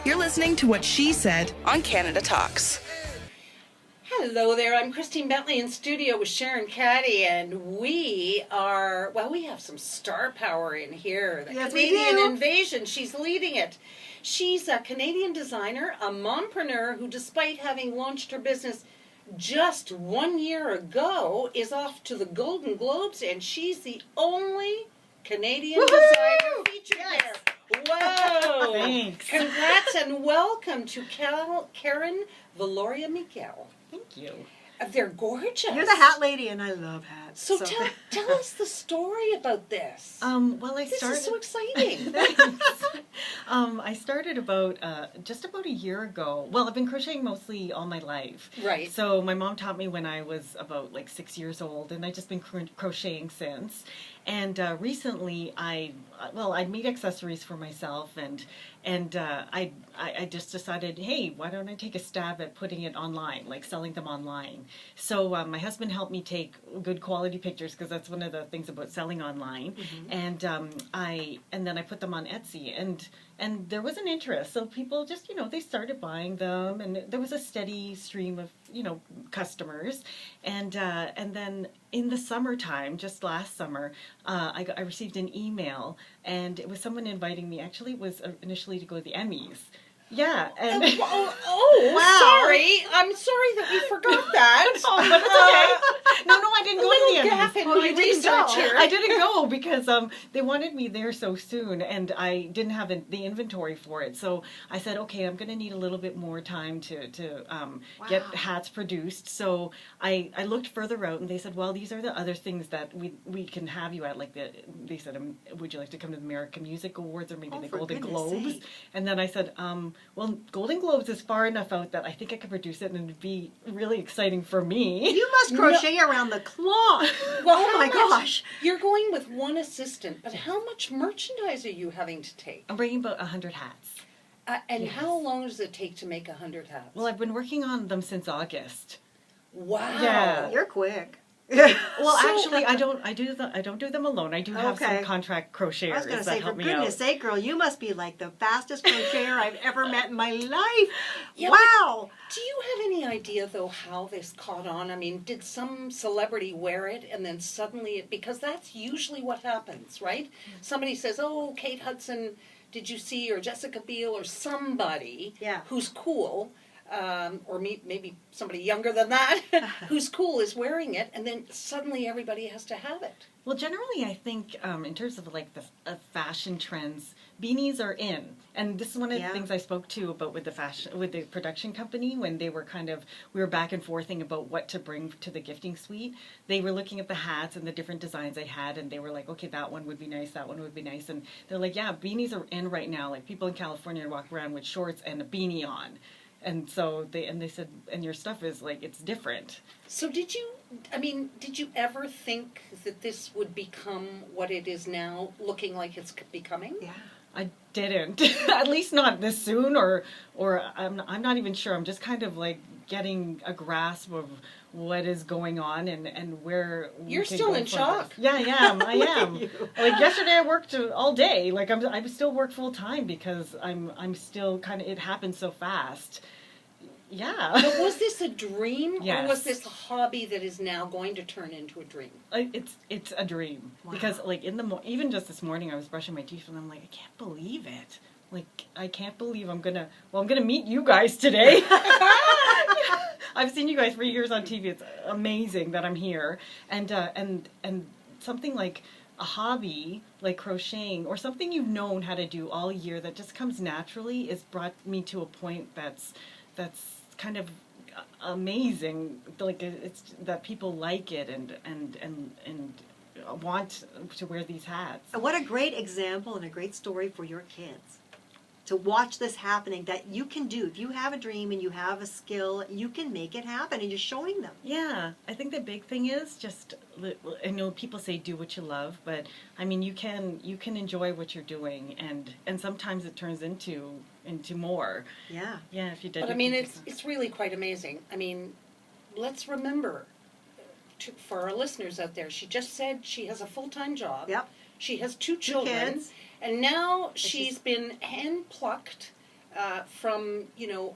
You're listening to What She Said on Canada Talks. Hello there, I'm Christine Bentley in studio with Sharon Caddy, and we have some star power in here. The Canadian Invasion, she's leading it. She's a Canadian designer, a mompreneur who, despite having launched her business just 1 year ago, is off to the Golden Globes, and she's the only Canadian designer featured there. Whoa! Thanks. Congrats and welcome to Karen Viloria-Miguel. Thank you. They're gorgeous. You're the hat lady, and I love hats. So tell us the story about this. This is so exciting. I started about just about a year ago. Well, I've been crocheting mostly all my life. Right. So my mom taught me when I was about 6 years old, and I've just been crocheting since. And recently, I made accessories for myself, and I just decided, hey, why don't I take a stab at putting it online, like selling them online. So my husband helped me take good quality pictures, because that's one of the things about selling online. Mm-hmm. And then I put them on Etsy, and there was an interest. So people just, they started buying them, and there was a steady stream of, customers. And then in the summertime, just last summer, I received an email, and it was someone inviting me. Actually, it was initially to go to the Emmys. Yeah. And wow. Sorry. I'm sorry that we forgot that. No, but it's okay. No, I didn't go to the gap Emmys. in my research here. I didn't go because they wanted me there so soon, and I didn't have the inventory for it. So I said, okay, I'm going to need a little bit more time to get hats produced. So I looked further out, and they said, well, these are the other things that we can have you at. They said, would you like to come to the American Music Awards or maybe the Golden Globes? Sake. And then I said, well, Golden Globes is far enough out that I think I could produce it, and it'd be really exciting for me. You must crochet around the clock. Well, oh my gosh. You're going with one assistant, but how much merchandise are you having to take? I'm bringing about 100 hats. And how long does it take to make 100 hats? Well, I've been working on them since August. Wow. Yeah. You're quick. Well, actually, I don't do them alone. I do have some contract crocheters. I was going to say, for help me out. goodness sake, girl, you must be like the fastest crocheter I've ever met in my life. Yeah, wow. Do you have any idea, though, how this caught on? I mean, did some celebrity wear it and then suddenly because that's usually what happens, right? Somebody says, oh, Kate Hudson, did you see, or Jessica Biel, or somebody who's cool, or maybe somebody younger than that, who's cool is wearing it, and then suddenly everybody has to have it. Well, generally, I think in terms of the fashion trends, beanies are in, and this is one of the things I spoke to about with the production company when they were we were back and forthing about what to bring to the gifting suite. They were looking at the hats and the different designs I had, and they were like, okay, that one would be nice, that one would be nice, and they're like, yeah, beanies are in right now. Like people in California walk around with shorts and a beanie on. And so they said, and your stuff is it's different. So did you ever think that this would become what it is now, looking like it's becoming? Yeah. I didn't. At least not this soon, or I'm not even sure. I'm just getting a grasp of what is going on and where you're still in shock. Yeah, I am. I am. Yesterday, I worked all day. I still work full time because I'm still it happened so fast. Yeah. But was this a dream, yes. or was this a hobby that is now going to turn into a dream? It's a dream because even just this morning I was brushing my teeth and I'm like, I can't believe it. I can't believe I'm gonna meet you guys today. I've seen you guys for years on TV. It's amazing that I'm here, and something like a hobby like crocheting or something you've known how to do all year that just comes naturally is brought me to a point that's kind of amazing. It's that people like it and want to wear these hats. And what a great example and a great story for your kids. To watch this happening, that you can do. If you have a dream and you have a skill, you can make it happen, and you're showing them. Yeah, I think the big thing is just, I know people say do what you love, but I mean you can enjoy what you're doing, and sometimes it turns into more. Yeah. Yeah, if you did. But I mean, it's really quite amazing. I mean, let's remember, for our listeners out there, she just said she has a full-time job. Yep. She has two children. Kids. And now she's been hand-plucked from, you know,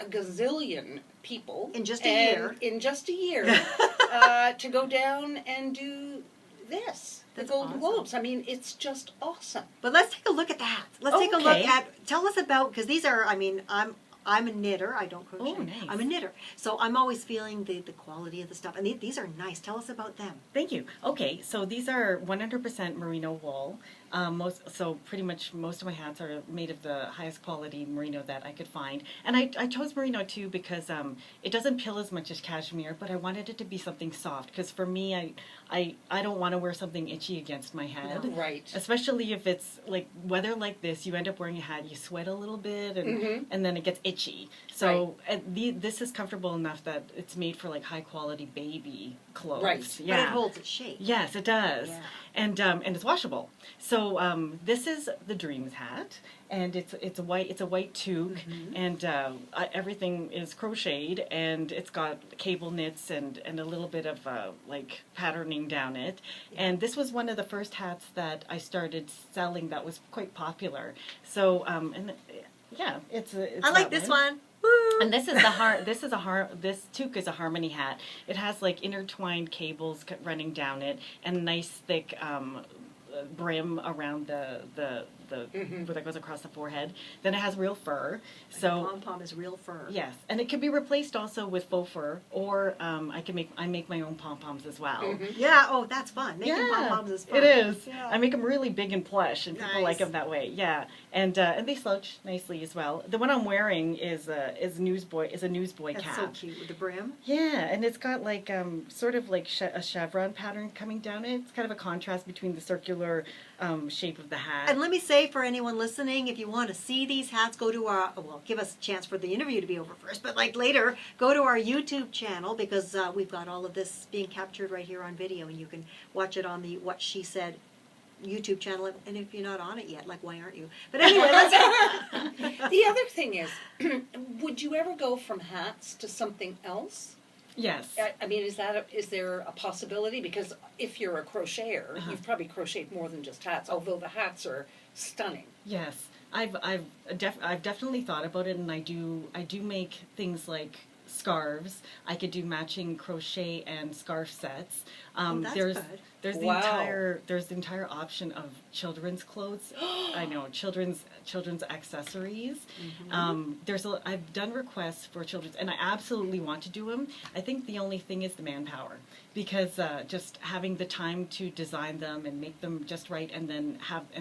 a gazillion people In just a year. In just a year, to go down and do this, That's the Golden awesome. Globes. I mean, it's just awesome. But let's take a look at that. Let's take a look Okay. at. Tell us about, because these are. I mean, I'm a knitter. I don't crochet. Oh, nice. I'm a knitter, so I'm always feeling the quality of the stuff, and these are nice. Tell us about them. Thank you. Okay, so these are 100% merino wool. So pretty much most of my hats are made of the highest quality merino that I could find. And I chose merino too because it doesn't pill as much as cashmere, but I wanted it to be something soft because for me, I don't want to wear something itchy against my head. Right. Especially if it's like weather like this, you end up wearing a hat, you sweat a little bit, and then it gets itchy. So this is comfortable enough that it's made for like high quality baby clothes. Right. Yeah. But it holds its shape. Yes, it does. Yeah. And it's washable. So this is the Dreams hat, and it's a white toque, and everything is crocheted, and it's got cable knits and a little bit of like patterning down it. And this was one of the first hats that I started selling that was quite popular. So it's I like this one. Woo! And this toque is a harmony hat. It has like intertwined cables running down it and a nice thick brim around the where that goes across the forehead. Then it has real fur. The So pom-pom is real fur. yes, and it can be replaced also with faux fur, or I make my own pom poms as well. Yeah. Oh, that's fun. Making pom-poms is fun. It is. Yeah. I make them really big and plush, and people Nice. like them that way. Yeah, and they slouch nicely as well. The one I'm wearing is a newsboy That's cap. so cute with the brim. Yeah, and it's got like sort of like a chevron pattern coming down it. It's kind of a contrast between the circular shape of the hat. And let me say for anyone listening, if you want to see these hats, go to our, give us a chance for the interview to be over first, but like later, go to our YouTube channel because we've got all of this being captured right here on video and you can watch it on the What She Said YouTube channel. And if you're not on it yet, like, why aren't you? But anyway, The other thing is, would you ever go from hats to something else? Yes. I mean, is there a possibility? Because if you're a crocheter, you've probably crocheted more than just hats. Although the hats are stunning. Yes, I've definitely thought about it, and I do make things like scarves. I could do matching crochet and scarf sets. that's there's good. there's the Wow. entire option of children's clothes. I know children's accessories. I've done requests for children's, and I absolutely want to do them. I think the only thing is the manpower, because just having the time to design them and make them just right, and then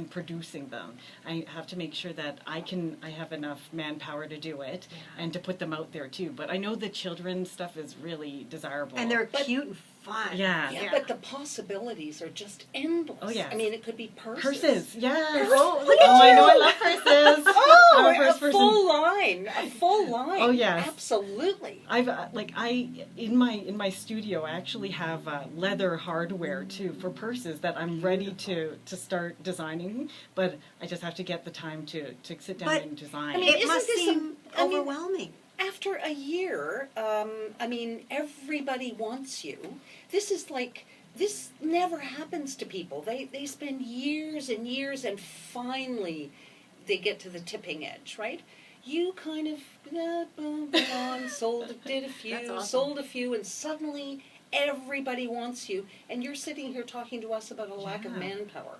producing them, I have to make sure that I have enough manpower to do it and to put them out there too. But I know the children's stuff is really desirable, and they're cute and fun. Yeah. Yeah, but the possibilities are just endless. Oh, yes. I mean, it could be purses. Purses, yes. Oh, look at I know, I you. love purses. Oh, I'm a a purse person. full line. A full line. Oh, yes. Absolutely. I've in my studio I actually have leather hardware too for purses that I'm ready to start designing, but I just have to get the time to sit down But, and design. I mean, It isn't must this seem I mean, overwhelming. after a year, I mean, everybody wants you. This never happens to people. They spend years and years, and finally they get to the tipping edge, right? You kind of boom, on, did a few, That's awesome. sold a few, and suddenly everybody wants you, and you're sitting here talking to us about a lack of Yeah. manpower.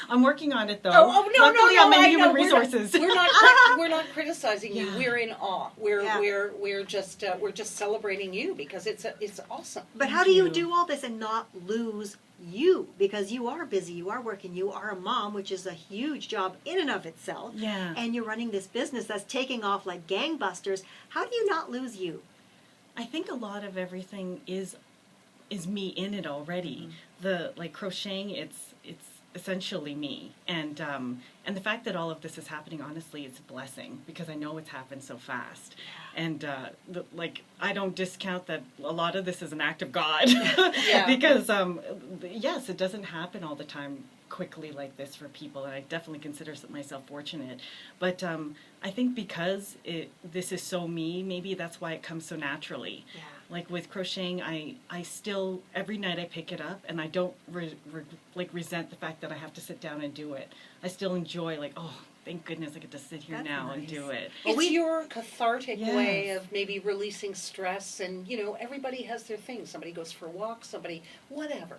I'm working on it though. Oh, no, Luckily, no, I'm in I human know. resources. We're not criticizing you. Yeah. We're in awe. We're Yeah. just celebrating you because it's awesome. But how do you do all this and not lose you? Because you are busy, you are working, you are a mom, which is a huge job in and of itself. Yeah. And you're running this business that's taking off like gangbusters. How do you not lose you? I think a lot of everything is me in it already. The crocheting, it's essentially me, and the fact that all of this is happening, honestly, it's a blessing because I know it's happened so fast, and I don't discount that a lot of this is an act of God, because yes, it doesn't happen all the time quickly like this for people, and I definitely consider myself fortunate, but I think because this is so me, maybe that's why it comes so naturally. Yeah. Like with crocheting, I still, every night I pick it up, and I don't resent the fact that I have to sit down and do it. I still enjoy, like, oh, thank goodness I get to sit here now and do it. It's your cathartic way of maybe releasing stress, and everybody has their thing. Somebody goes for a walk, somebody, whatever.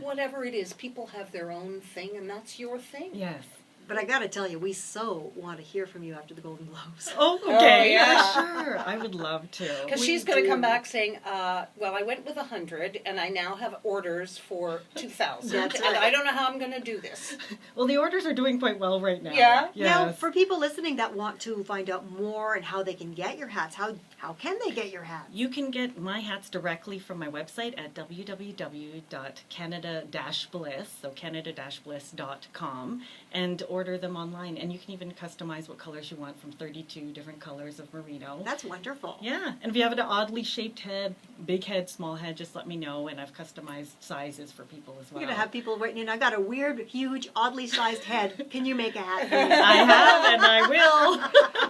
Whatever it is, people have their own thing, and that's your thing. Yes. But I got to tell you, we so want to hear from you after the Golden Globes. Oh, okay. Yeah, sure. I would love to. Because she's going to come back saying, well, I went with 100, and I now have orders for 2,000. That's and right. I don't know how I'm going to do this. Well, the orders are doing quite well right now. Yeah? Yes. Now, for people listening that want to find out more and how they can get your hats, how can they get your hats? You can get my hats directly from my website at www.Canada-Bliss, so Canada-Bliss.com, and order them online. And you can even customize what colors you want from 32 different colors of merino. That's wonderful. Yeah, and if you have an oddly shaped head, big head, small head, just let me know, and I've customized sizes for people as well. You're going to have people writing in, I got a weird, huge, oddly sized head. Can you make a hat for me? I have, and I will.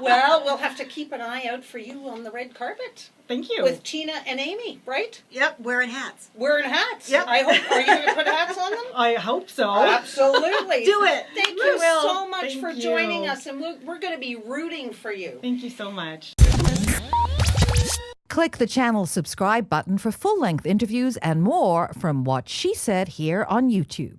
Well, we'll have to keep an eye out for you on the red carpet. Thank you. With Tina and Amy, right? Yep, wearing hats. Wearing hats. Yep. I hope. Are you going to put hats on them? I hope so. Absolutely. Do it. Thank I you will. so much Thank for you. joining us, and we're going to be rooting for you. Thank you so much. Click the channel subscribe button for full-length interviews and more from What She Said here on YouTube.